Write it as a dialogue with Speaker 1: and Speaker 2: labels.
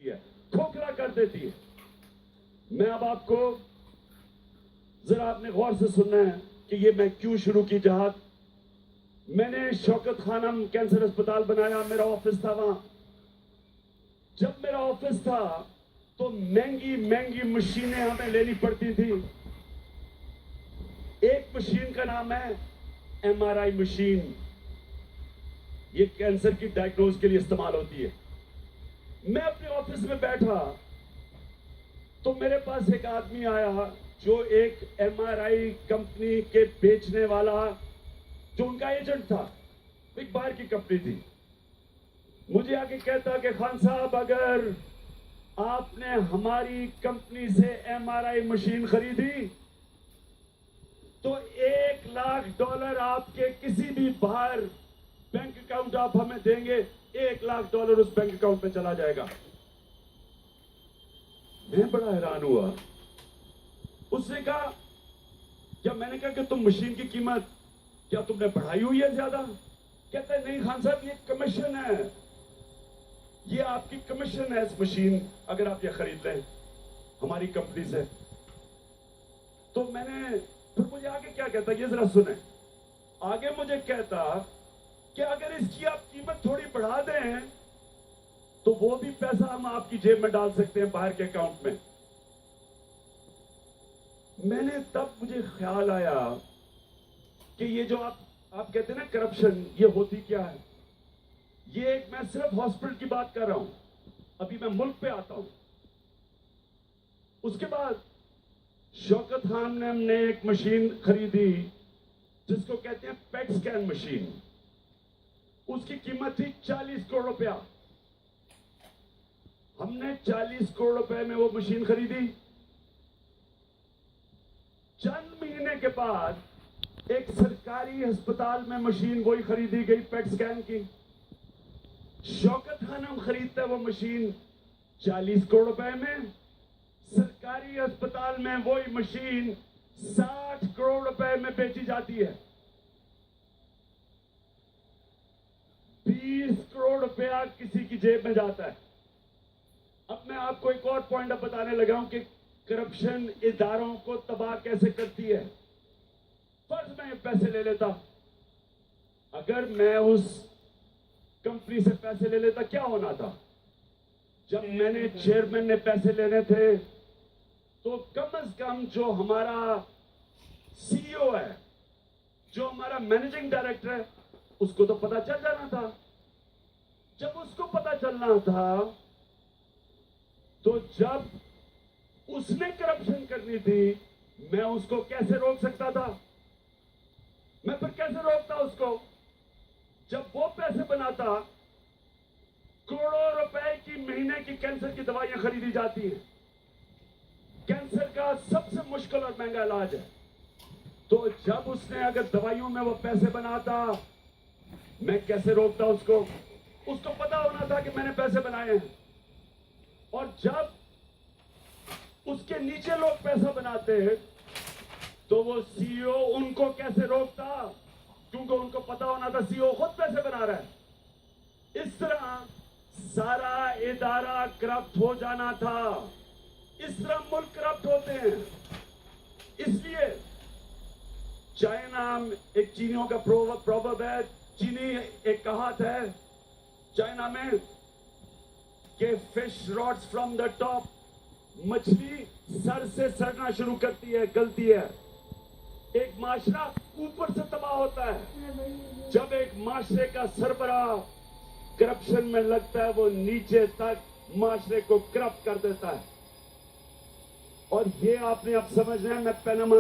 Speaker 1: है, खोखला कर देती है। मैं अब आपको जरा आपने गौर से सुनना है कि ये मैं क्यों शुरू की जहाज। मैंने शौकत खानम कैंसर अस्पताल बनाया, मेरा ऑफिस था वहां। जब मेरा ऑफिस था तो महंगी महंगी मशीनें हमें लेनी पड़ती थी। एक मशीन का नाम है एमआरआई मशीन। ये कैंसर की डायग्नोज के लिए इस्तेमाल होती है। मैं अपने ऑफिस में बैठा तो मेरे पास एक आदमी आया जो एक एमआरआई कंपनी के बेचने वाला, जो उनका एजेंट था, एक बाहर की कंपनी थी। मुझे आके कहता कि खान साहब, अगर आपने हमारी कंपनी से एमआरआई मशीन खरीदी तो $1,00,000 आपके किसी भी बाहर बैंक अकाउंट आप हमें देंगे, $1,00,000 उस बैंक अकाउंट में चला जाएगा। मैं बड़ा हैरान हुआ। उसने कहा, क्या? मैंने कहा कि तुम मशीन की कीमत क्या तुमने बढ़ाई हुई है ज्यादा? कहता है नहीं खान साहब, ये कमीशन है, ये आपकी कमीशन है इस मशीन, अगर आप ये खरीद लें हमारी कंपनी से। तो मैंने फिर मुझे आगे क्या कहता, ये जरा सुने। आगे मुझे कहता कि अगर इसकी आप कीमत थोड़ी बढ़ा दें तो वो भी पैसा हम आपकी जेब में डाल सकते हैं बाहर के अकाउंट में। मैंने तब मुझे ख्याल आया कि ये जो आप कहते हैं ना करप्शन, ये होती क्या है। ये एक, मैं सिर्फ हॉस्पिटल की बात कर रहा हूं, अभी मैं मुल्क पे आता हूं। उसके बाद शौकत खान ने एक मशीन खरीदी जिसको कहते हैं पेट स्कैन मशीन। उसकी कीमत थी 40 करोड़ रुपया। हमने 40 करोड़ रुपए में वो मशीन खरीदी। चंद महीने के बाद एक सरकारी अस्पताल में मशीन वही खरीदी गई पेट स्कैन की। शौकत खानम खरीदता है वो मशीन 40 करोड़ रुपए में। सरकारी अस्पताल में वही मशीन 60 करोड़ रुपए में बेची जाती है। 20 करोड़ रुपया किसी की जेब में जाता है। अब मैं आपको एक और पॉइंट बताने लगा हूं कि करप्शन इदारों को तबाह कैसे करती है। फर्ज मैं पैसे ले लेता, अगर मैं उस कंपनी से पैसे ले लेता, क्या होना था? जब मैंने चेयरमैन ने पैसे लेने थे तो कम से कम जो हमारा सीईओ है, जो हमारा मैनेजिंग डायरेक्टर है, उसको तो पता चल जाना था। जब उसको पता चलना था तो जब उसने करप्शन करनी थी, मैं उसको कैसे रोक सकता था? मैं फिर कैसे रोकता उसको? जब वो पैसे बनाता, करोड़ों रुपए की महीने की कैंसर की दवाइयां खरीदी जाती हैं। कैंसर का सबसे मुश्किल और महंगा इलाज है। तो जब उसने अगर दवाइयों में वो पैसे बनाता, मैं कैसे रोकता उसको? उसको पता होना था कि मैंने पैसे बनाए हैं। और जब उसके नीचे लोग पैसा बनाते तो वो सीईओ उनको कैसे रोकता? क्योंकि उनको पता होना था सीईओ खुद पैसे बना रहा है। इस तरह सारा इदारा करप्ट हो जाना था। इस तरह मुल्क करप्ट होते हैं। इसलिए चाइना, एक चीनियों का प्रोवर्ब है, चीनी एक कहावत है चाइना में कि fish rots from the top. मछली सर से सड़ना शुरू करती है, गलती है। एक माशरा ऊपर से तबाह होता है। जब एक माशरे का सरबराह करप्शन में लगता है, वो नीचे तक माशरे को करप्ट कर देता है। और ये आपने अब समझना है। मैं पैनामा